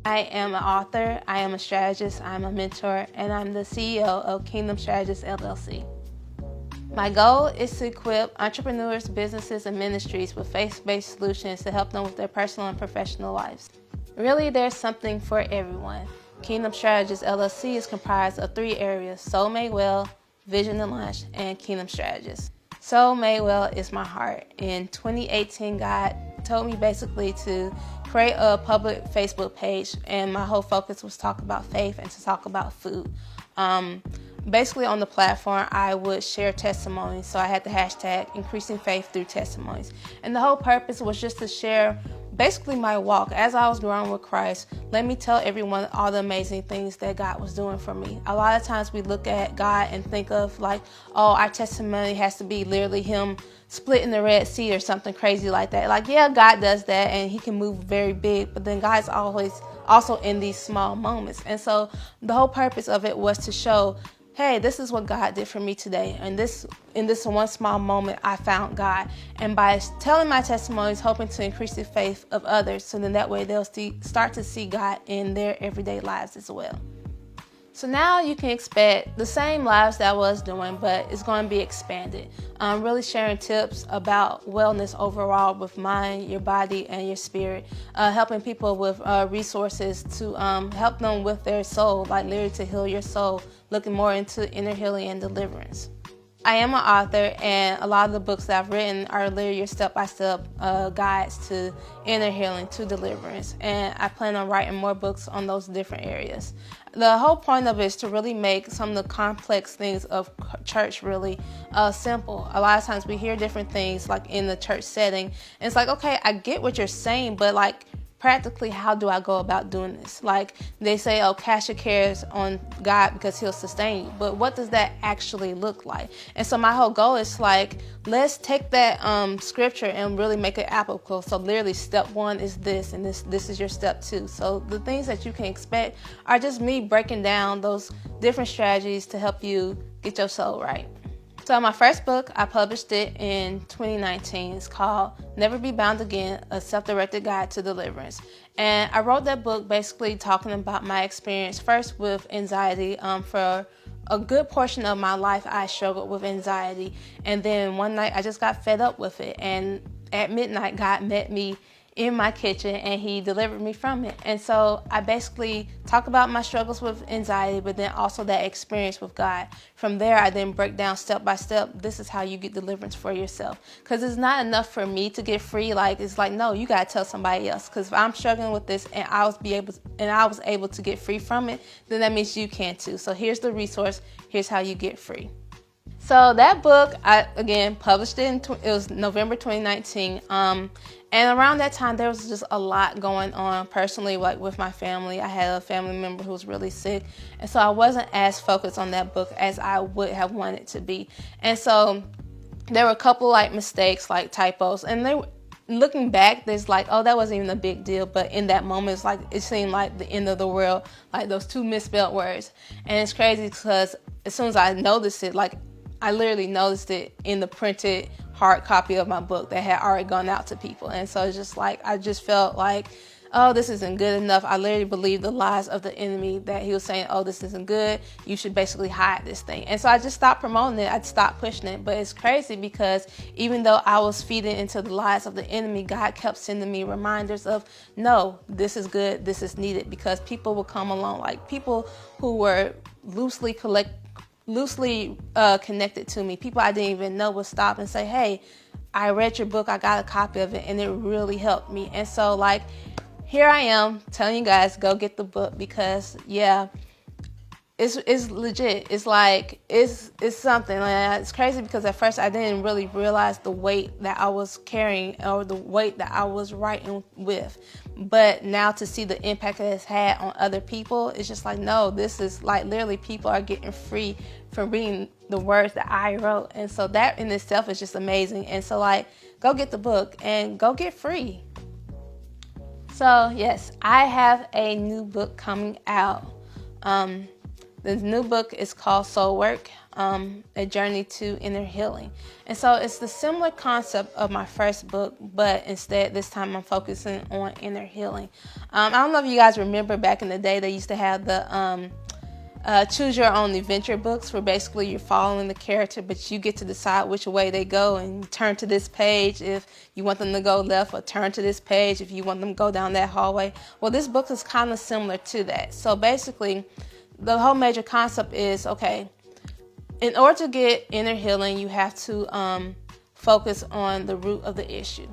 I am an author, I am a strategist, I'm a mentor, and I'm the CEO of Kingdom Strategist, LLC. My goal is to equip entrepreneurs, businesses, and ministries with faith-based solutions to help them with their personal and professional lives. Really, there's something for everyone. Kingdom Strategist, LLC is comprised of 3 areas: Soul Made Well, Vision and Launch, and Kingdom Strategist. Soul Made Well is my heart. In 2018, God told me basically to create a public Facebook page, and my whole focus was to talk about faith and to talk about food. Basically on the platform, I would share testimonies. So I had the hashtag increasing faith through testimonies. And the whole purpose was just to share basically my walk as I was growing with Christ. Let me tell everyone all the amazing things that God was doing for me. A lot of times we look at God and think of like, oh, our testimony has to be literally him splitting the Red Sea or something crazy like that. Like, yeah, God does that and he can move very big, but then God's always also in these small moments. And so the whole purpose of it was to show, hey, this is what God did for me today. And in this one small moment, I found God. And by telling my testimonies, hoping to increase the faith of others, so then that way they'll start to see God in their everyday lives as well. So now you can expect the same lives that I was doing, but it's going to be expanded. Really sharing tips about wellness overall with mind, your body, and your spirit. Helping people with resources to help them with their soul, like literally to heal your soul, looking more into inner healing and deliverance. I am an author, and a lot of the books that I've written are literally your step-by-step guides to inner healing, to deliverance. And I plan on writing more books on those different areas. The whole point of it is to really make some of the complex things of church really simple. A lot of times we hear different things like in the church setting, and it's like, okay, I get what you're saying, but like, practically, how do I go about doing this? Like they say, oh, cast your cares on God because he'll sustain you. But what does that actually look like? And so my whole goal is like, let's take that scripture and really make it applicable. So literally step 1 is this, and this is your step 2. So the things that you can expect are just me breaking down those different strategies to help you get your soul right. So my first book, I published it in 2019. It's called Never Be Bound Again, A Self-Directed Guide to Deliverance. And I wrote that book basically talking about my experience first with anxiety. For a good portion of my life, I struggled with anxiety. And then one night I just got fed up with it. And at midnight, God met me in my kitchen and he delivered me from it. And so I basically talk about my struggles with anxiety, but then also that experience with God. From there, I then break down step by step, this is how you get deliverance for yourself. Because it's not enough for me to get free. Like, it's like, no, you got to tell somebody else. Because if I'm struggling with this and I was able to get free from it, then that means you can too. So here's the resource. Here's how you get free. So that book, I, again, published it it was November 2019. And around that time, there was just a lot going on personally, like with my family. I had a family member who was really sick. And so I wasn't as focused on that book as I would have wanted to be. And so there were a couple like mistakes, like typos. And looking back, there's like, oh, that wasn't even a big deal. But in that moment, it's like, it seemed like the end of the world, like those 2 misspelled words. And it's crazy because as soon as I noticed it, like I literally noticed it in the printed hard copy of my book that had already gone out to people. And so it's just like, I just felt like, oh, this isn't good enough. I literally believed the lies of the enemy that he was saying, oh, this isn't good. You should basically hide this thing. And so I just stopped promoting it. I stopped pushing it. But it's crazy because even though I was feeding into the lies of the enemy, God kept sending me reminders of, no, this is good. This is needed, because people will come along, like people who were loosely connected to me. People I didn't even know would stop and say, hey, I read your book, I got a copy of it, and it really helped me. And so like, here I am telling you guys, go get the book, because yeah, it's legit. It's like, it's something. Like, it's crazy because at first I didn't really realize the weight that I was carrying or the weight that I was writing with. But now to see the impact that it's had on other people, it's just like, no, this is like literally people are getting free from reading the words that I wrote. And so that in itself is just amazing. And so like, go get the book and go get free. So yes, I have a new book coming out. The new book is called Soul Work. a journey to inner healing. And so it's the similar concept of my first book, but instead this time I'm focusing on inner healing. I don't know if you guys remember back in the day, they used to have the choose your own adventure books, where basically you're following the character, but you get to decide which way they go, and turn to this page if you want them to go left, or turn to this page if you want them to go down that hallway. Well, this book is kind of similar to that. So basically the whole major concept is, okay, in order to get inner healing, you have to focus on the root of the issue.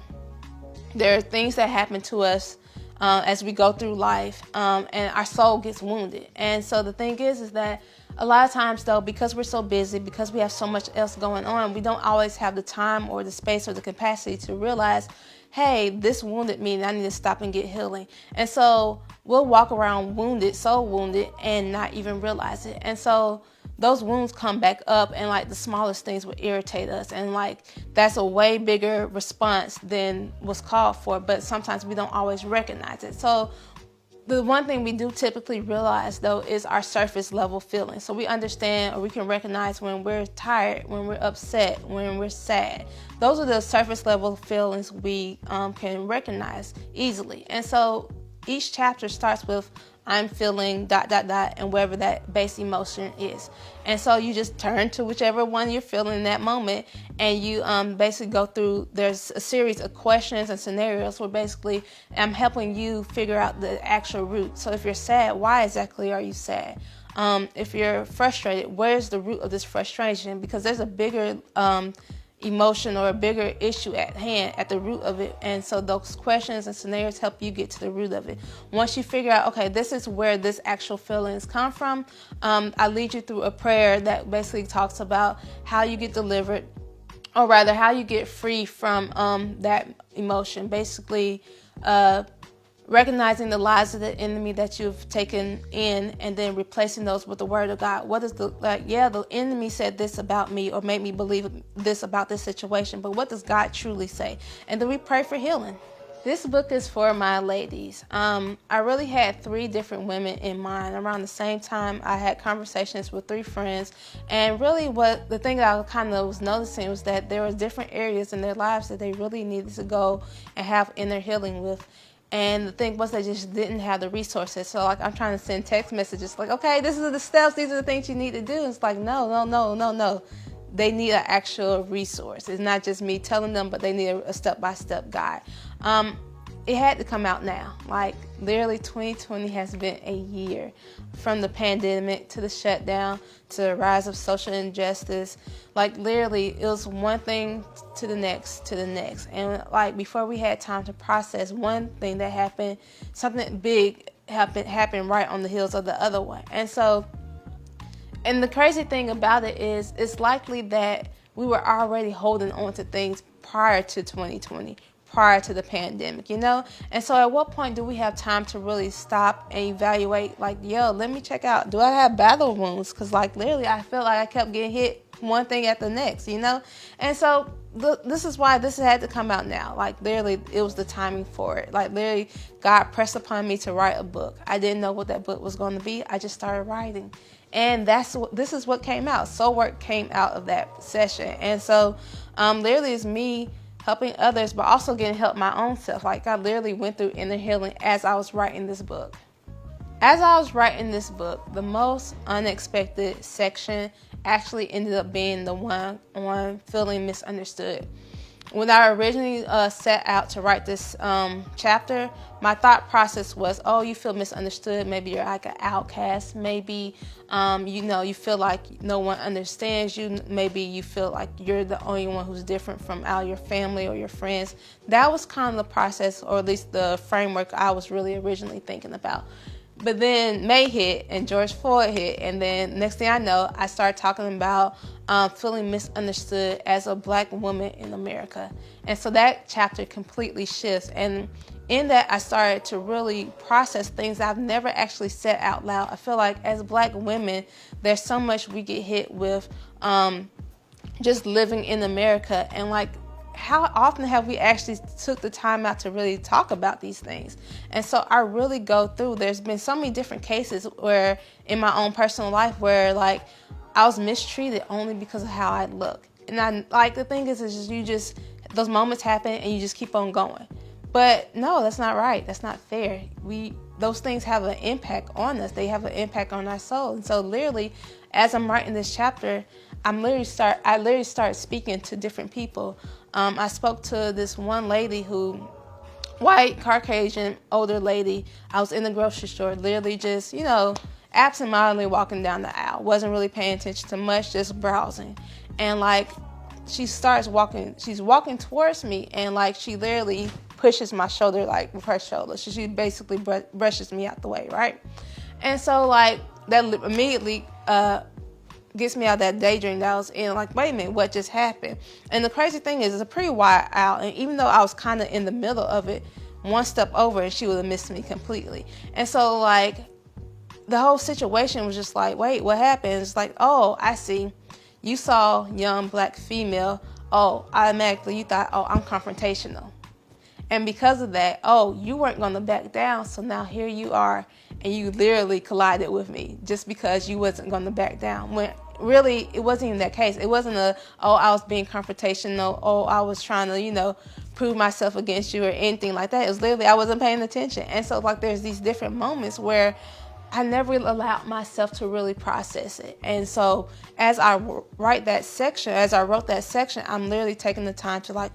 There are things that happen to us as we go through life, and our soul gets wounded. And so the thing is that a lot of times, though, because we're so busy, because we have so much else going on, we don't always have the time or the space or the capacity to realize, hey, this wounded me and I need to stop and get healing. And so we'll walk around wounded, so wounded, and not even realize it. And so those wounds come back up, and like the smallest things will irritate us, and like that's a way bigger response than was called for, but sometimes we don't always recognize it. So the one thing we do typically realize, though, is our surface level feelings. So we understand, or we can recognize when we're tired, when we're upset, when we're sad. Those are the surface level feelings we can recognize easily. And so each chapter starts with I'm feeling ... and whatever that base emotion is. And so you just turn to whichever one you're feeling in that moment, and you basically go through, there's a series of questions and scenarios where basically I'm helping you figure out the actual root. So if you're sad, why exactly are you sad? If you're frustrated, where's the root of this frustration? Because there's a bigger emotion or a bigger issue at hand, at the root of it. And so those questions and scenarios help you get to the root of it. Once you figure out, okay, this is where this actual feelings come from, I lead you through a prayer that basically talks about how you get delivered, or rather how you get free from that emotion. Basically recognizing the lies of the enemy that you've taken in, and then replacing those with the word of God. What is the enemy said this about me, or made me believe this about this situation, but what does God truly say? And then we pray for healing. This book is for my ladies. I really had 3 different women in mind. Around the same time, I had conversations with 3 friends, and really the thing that I kind of was noticing was that there was different areas in their lives that they really needed to go and have inner healing with. And the thing was, they just didn't have the resources. So like, I'm trying to send text messages like, okay, this is the steps, these are the things you need to do. It's like, no. They need an actual resource. It's not just me telling them, but they need a step-by-step guide. It had to come out now. Like, literally 2020 has been a year, from the pandemic to the shutdown to the rise of social injustice. Like, literally, it was one thing to the next. And like, before we had time to process one thing that happened, something big happened right on the heels of the other one. And so, and the crazy thing about it is, it's likely that we were already holding on to things prior to 2020, prior to the pandemic, you know? And so at what point do we have time to really stop and evaluate, like, yo, let me check out, do I have battle wounds? Because like, literally, I felt like I kept getting hit one thing at the next, you know? And so this is why this had to come out now. Like, literally, it was the timing for it. Like, literally, God pressed upon me to write a book. I didn't know what that book was going to be. I just started writing. And this is what came out. Soul work came out of that session. And so literally, it's me helping others, but also getting help my own self. Like, I literally went through inner healing as I was writing this book. As I was writing this book, the most unexpected section actually ended up being the one on feeling misunderstood. When I originally set out to write this chapter, my thought process was, oh, you feel misunderstood. Maybe you're like an outcast. Maybe, you feel like no one understands you. Maybe you feel like you're the only one who's different from all your family or your friends. That was kind of the process, or at least the framework I was really originally thinking about. But then May hit and George Floyd hit, and then next thing I know, I started talking about feeling misunderstood as a Black woman in America. And so that chapter completely shifts. And in that, I started to really process things I've never actually said out loud. I feel like as Black women, there's so much we get hit with just living in America, and like, how often have we actually took the time out to really talk about these things? And so I really go through, there's been so many different cases where in my own personal life where like I was mistreated only because of how I look. And I like, the thing is just those moments happen and you just keep on going. But no, that's not right. That's not fair. Those things have an impact on us. They have an impact on our soul. And so literally, as I'm writing this chapter, I literally start speaking to different people. I spoke to this one lady white, Caucasian, older lady. I was in the grocery store, literally just, absentmindedly walking down the aisle. Wasn't really paying attention to much, just browsing. And she's walking towards me, and she literally pushes my shoulder, with her shoulder. So she basically brushes me out the way, right? And so that immediately gets me out of that daydream that I was in. Wait a minute, what just happened? And the crazy thing is, it's a pretty wide aisle, and even though I was kind of in the middle of it, one step over and she would have missed me completely. And so the whole situation was just wait, what happened? It's oh, I see. You saw young black female. Oh, automatically you thought, oh, I'm confrontational. And because of that, oh, you weren't going to back down. So now here you are, and you literally collided with me just because you wasn't going to back down. When really, it wasn't even that case. It wasn't I was being confrontational. Oh, I was trying to, prove myself against you or anything like that. It was literally, I wasn't paying attention. And so there's these different moments where I never allowed myself to really process it. And so as I wrote that section, I'm literally taking the time to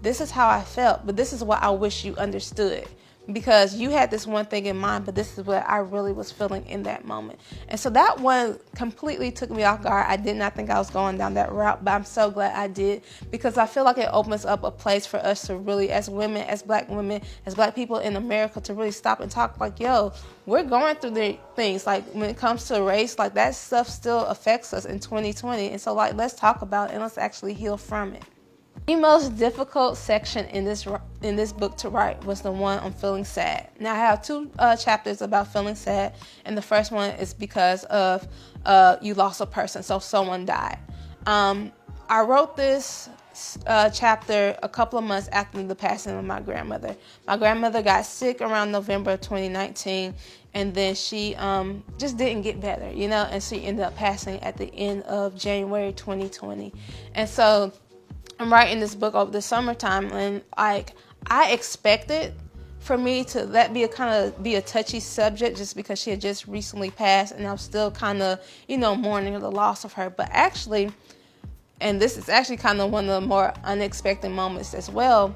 this is how I felt, but this is what I wish you understood. Because you had this one thing in mind, but this is what I really was feeling in that moment. And so that one completely took me off guard. I did not think I was going down that route, but I'm so glad I did, because I feel like it opens up a place for us to really, as women, as black people in America, to really stop and talk yo, we're going through the things. When it comes to race, that stuff still affects us in 2020. And so let's talk about it and let's actually heal from it. The most difficult section in this book to write was the one on feeling sad. Now I have two chapters about feeling sad, and the first one is because of you lost a person, so someone died. I wrote this chapter a couple of months after the passing of my grandmother. My grandmother got sick around November of 2019, and then she just didn't get better, and she ended up passing at the end of January 2020. And so I'm writing this book over the summertime, and I expected for me to be a touchy subject just because she had just recently passed, and I'm still kind of mourning the loss of her. But actually, and this is actually kind of one of the more unexpected moments as well,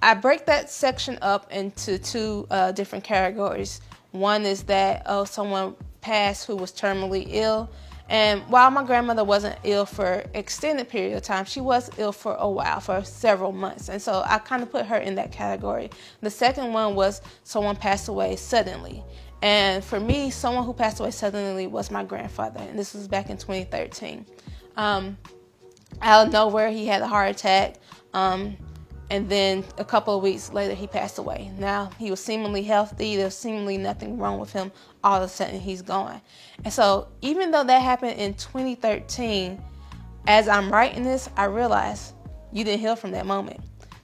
I break that section up into two different categories. One is that someone passed who was terminally ill. And while my grandmother wasn't ill for an extended period of time, she was ill for a while, for several months. And so I kind of put her in that category. The second one was someone passed away suddenly. And for me, someone who passed away suddenly was my grandfather. And this was back in 2013. Out of nowhere, he had a heart attack. And then a couple of weeks later, he passed away. Now, he was seemingly healthy. There was seemingly nothing wrong with him. All of a sudden, he's gone. And so even though that happened in 2013, as I'm writing this, I realized you didn't heal from that moment.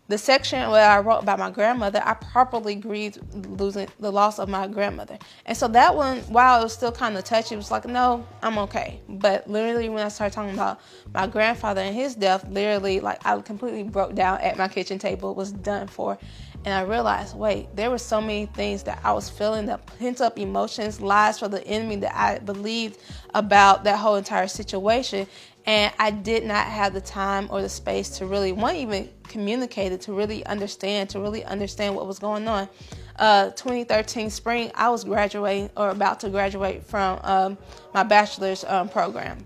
The section where I wrote about my grandmother, I properly grieved losing the loss of my grandmother. And so that one, while it was still kind of touchy, it was no, I'm okay. But literally when I started talking about my grandfather and his death, literally I completely broke down at my kitchen table, was done for. And I realized, wait, there were so many things that I was feeling, that pent up emotions, lies for the enemy that I believed about that whole entire situation. And I did not have the time or the space to really, even communicate it, to really understand what was going on. 2013 spring, I was about to graduate from my bachelor's program.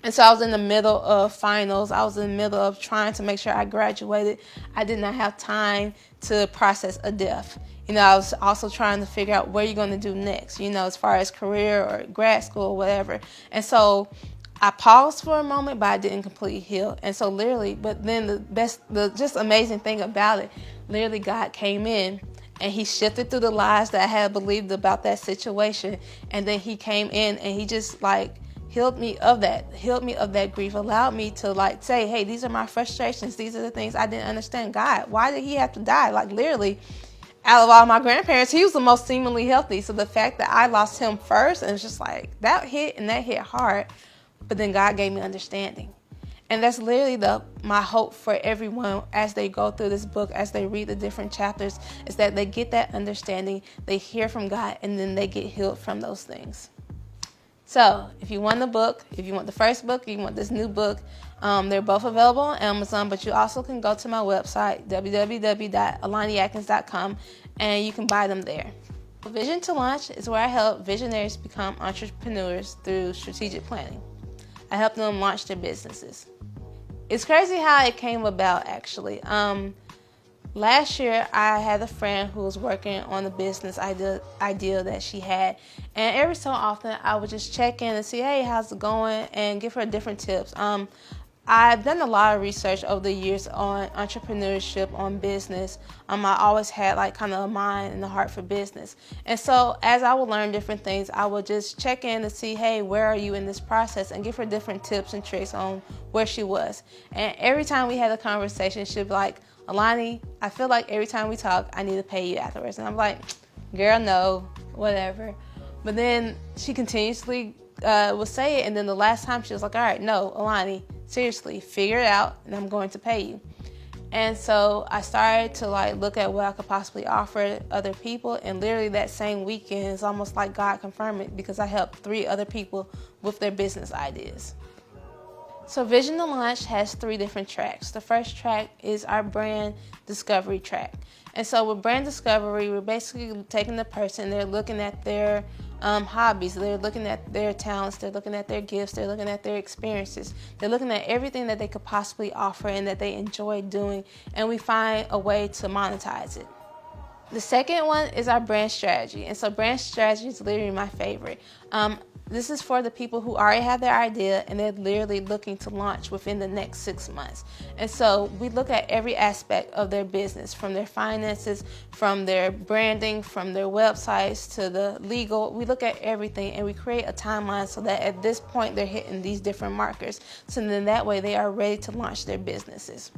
And so I was in the middle of finals. I was in the middle of trying to make sure I graduated. I did not have time to process a death. I was also trying to figure out what you're going to do next, as far as career or grad school or whatever. And so I paused for a moment, but I didn't completely heal. And so literally, but then the just amazing thing about it, literally God came in and he shifted through the lies that I had believed about that situation. And then he came in and he just healed me of that grief, allowed me to say, hey, these are my frustrations. These are the things I didn't understand. God, why did he have to die? Literally, out of all my grandparents, he was the most seemingly healthy. So the fact that I lost him first, and it's just that hit hard. but then God gave me understanding. And that's literally my hope for everyone as they go through this book, as they read the different chapters, is that they get that understanding, they hear from God, and then they get healed from those things. So if you want the book, if you want the first book, if you want this new book, they're both available on Amazon, but you also can go to my website, www.alaniatkins.com, and you can buy them there. Vision to Launch is where I help visionaries become entrepreneurs through strategic planning. I help them launch their businesses. It's crazy how it came about, actually. Last year, I had a friend who was working on a business idea that she had. And every so often, I would just check in and see, hey, how's it going? And give her different tips. I've done a lot of research over the years on entrepreneurship, on business. I always had kind of a mind and a heart for business. And so as I would learn different things, I would just check in to see, hey, where are you in this process? And give her different tips and tricks on where she was. And every time we had a conversation, she'd be like, Alani, I feel like every time we talk, I need to pay you afterwards. And I'm like, girl, no, whatever. But then she continuously would say it. And then the last time she was like, all right, no, Alani, seriously, figure it out and I'm going to pay you. And so I started to look at what I could possibly offer other people. And literally that same weekend, it's almost like God confirmed it, because I helped 3 other people with their business ideas. So Vision to Launch has 3 different tracks. The first track is our brand discovery track. And so with brand discovery, we're basically taking the person, they're looking at their hobbies, they're looking at their talents, they're looking at their gifts, they're looking at their experiences, they're looking at everything that they could possibly offer and that they enjoy doing, and we find a way to monetize it. The second one is our brand strategy. And so brand strategy is literally my favorite. This is for the people who already have their idea and they're literally looking to launch within the next 6 months. And so we look at every aspect of their business, from their finances, from their branding, from their websites to the legal. We look at everything and we create a timeline so that at this point they're hitting these different markers. So then that way they are ready to launch their businesses.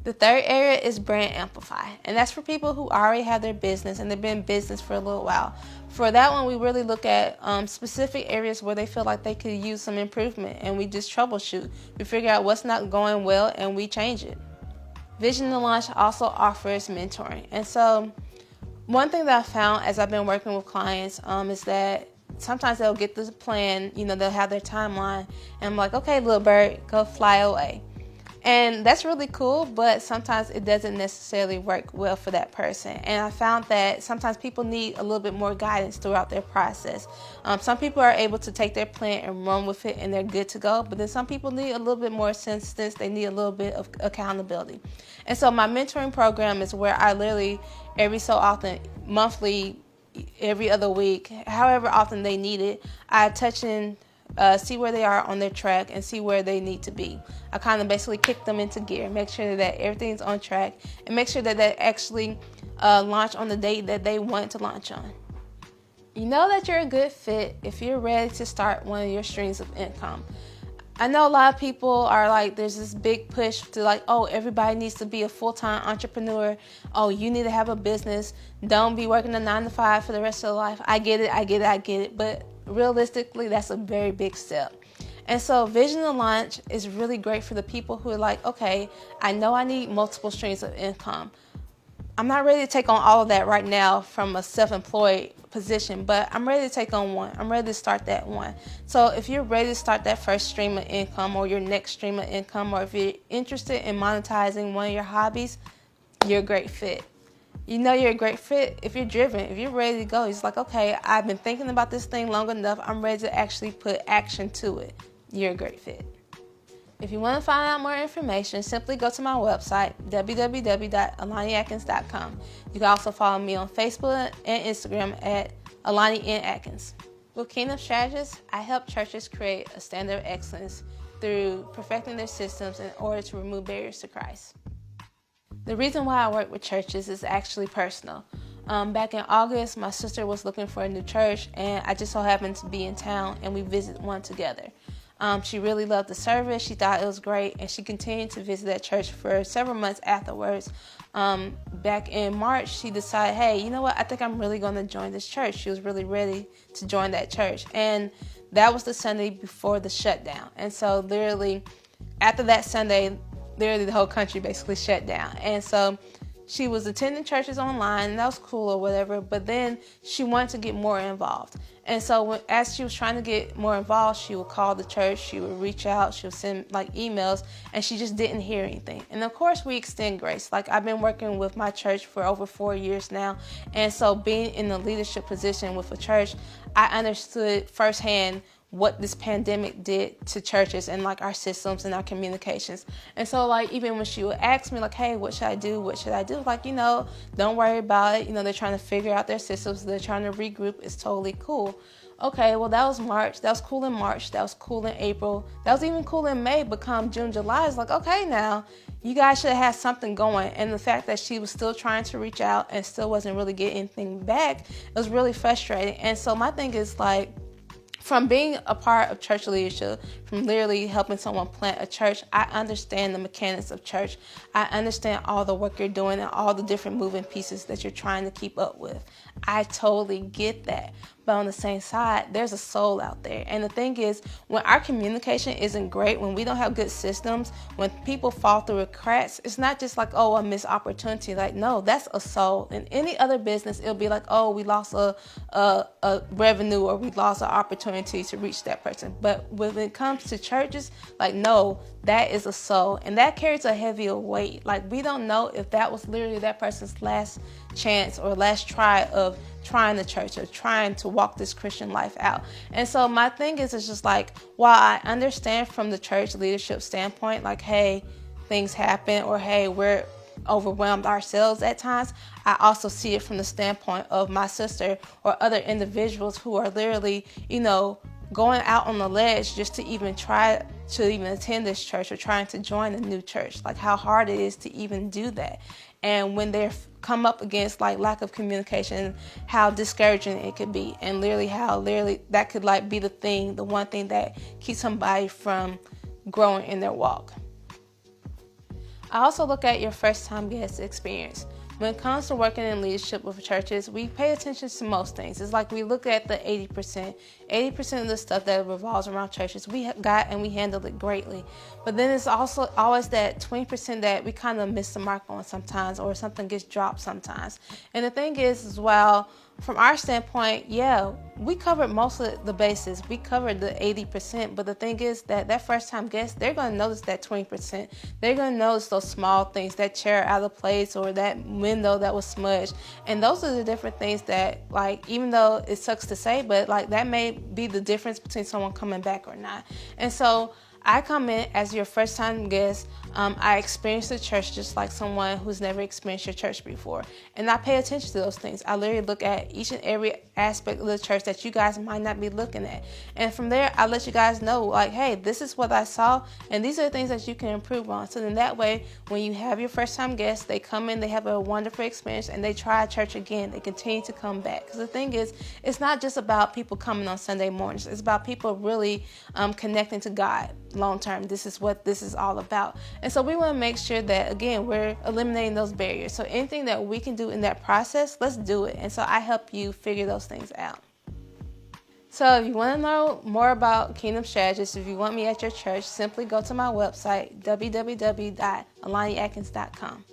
The third area is brand Amplify, and that's for people who already have their business and they've been in business for a little while. For that one, we really look at specific areas where they feel like they could use some improvement, and we just troubleshoot. We figure out what's not going well and we change it. Vision to Launch also offers mentoring. And so one thing that I found as I've been working with clients is that sometimes they'll get this plan, they'll have their timeline, and I'm like, okay, little bird, go fly away. And that's really cool, but sometimes it doesn't necessarily work well for that person. And I found that sometimes people need a little bit more guidance throughout their process. Some people are able to take their plan and run with it and they're good to go, but then some people need a little bit more assistance. They need a little bit of accountability. And so my mentoring program is where I literally every so often, monthly, every other week, however often they need it, I touch in, see where they are on their track and see where they need to be. I kind of basically kick them into gear, make sure that everything's on track, and make sure that they actually launch on the date that they want to launch on. You know that you're a good fit if you're ready to start one of your streams of income. I know a lot of people are like, there's this big push to oh, everybody needs to be a full-time entrepreneur. Oh, you need to have a business. Don't be working a 9 to 5 for the rest of your life. I get it. But realistically, that's a very big step. And so Vision to Launch is really great for the people who are like, okay, I know I need multiple streams of income. I'm not ready to take on all of that right now from a self-employed position, but I'm ready to take on one. I'm ready to start that one. So if you're ready to start that first stream of income or your next stream of income, or if you're interested in monetizing one of your hobbies, you're a great fit. You know you're a great fit if you're driven, if you're ready to go. It's like, okay, I've been thinking about this thing long enough. I'm ready to actually put action to it. You're a great fit. If you want to find out more information, simply go to my website, www.alaniatkins.com. You can also follow me on Facebook and Instagram at Alani N. Atkins. With Kingdom Strategist, I help churches create a standard of excellence through perfecting their systems in order to remove barriers to Christ. The reason why I work with churches is actually personal. Back in August, my sister was looking for a new church, and I just so happened to be in town, and we visited one together. She really loved the service. She thought it was great, and she continued to visit that church for several months afterwards. Back in March, she decided, hey, you know what? I think I'm really going to join this church. She was really ready to join that church. And that was the Sunday before the shutdown. And so literally after that Sunday, literally the whole country basically shut down. And so she was attending churches online, and that was cool or whatever, but then she wanted to get more involved. And so as she was trying to get more involved, she would call the church, she would reach out, she would send like emails, and she just didn't hear anything. And of course we extend grace. Like, I've been working with my church for over 4 years now. And so being in the leadership position with a church, I understood firsthand what this pandemic did to churches and like our systems and our communications. And so like, even when she would ask me like, hey, what should I do? What should I do? Like, don't worry about it. They're trying to figure out their systems. They're trying to regroup. It's totally cool. Okay, well, that was March. That was cool in March. That was cool in April. That was even cool in May. But come June, July, it's like, okay, now you guys should have had something going. And the fact that she was still trying to reach out and still wasn't really getting anything back, it was really frustrating. And so my thing is like, from being a part of church leadership, from literally helping someone plant a church, I understand the mechanics of church. I understand all the work you're doing and all the different moving pieces that you're trying to keep up with. I totally get that. But on the same side, there's a soul out there. And the thing is, when our communication isn't great, when we don't have good systems, when people fall through the cracks, it's not just like, oh, a missed opportunity. Like, no, that's a soul. In any other business, it'll be like, oh, we lost a revenue, or we lost an opportunity to reach that person. But when it comes to churches, like, no, that is a soul. And that carries a heavier weight. Like, we don't know if that was literally that person's last chance or last try of trying the church or trying to walk this Christian life out. And so my thing is, it's just like, while I understand from the church leadership standpoint, like, hey, things happen, or hey, we're overwhelmed ourselves at times, I also see it from the standpoint of my sister or other individuals who are literally, going out on the ledge just to even try to even attend this church or trying to join a new church. Like, how hard it is to even do that. And when they're come up against like lack of communication, how discouraging it could be, and literally how that could like be the one thing that keeps somebody from growing in their walk. I also look at your first time guest experience. When it comes to working in leadership with churches, we pay attention to most things. It's like we look at the 80%. 80% of the stuff that revolves around churches, we got and we handled it greatly. But then it's also always that 20% that we kind of miss the mark on sometimes, or something gets dropped sometimes. And the thing is, well, from our standpoint, yeah, we covered most of the bases. We covered the 80%, but the thing is that first time guest, they're going to notice that 20%. They're going to notice those small things, that chair out of place or that window that was smudged. And those are the different things that, like, even though it sucks to say, but like that may be the difference between someone coming back or not. And so I come in as your first time guest. I experience the church just like someone who's never experienced your church before. And I pay attention to those things. I literally look at each and every aspect of the church that you guys might not be looking at. And from there, I let you guys know, like, hey, this is what I saw, and these are the things that you can improve on. So then that way, when you have your first time guests, they come in, they have a wonderful experience, and they try church again. They continue to come back. Because the thing is, it's not just about people coming on Sunday mornings. It's about people really connecting to God long term. This is what this is all about. And so we want to make sure that, again, we're eliminating those barriers. So anything that we can do in that process, let's do it. And so I help you figure those things out. So if you want to know more about Kingdom Strategist, if you want me at your church, simply go to my website, www.alaniatkins.com.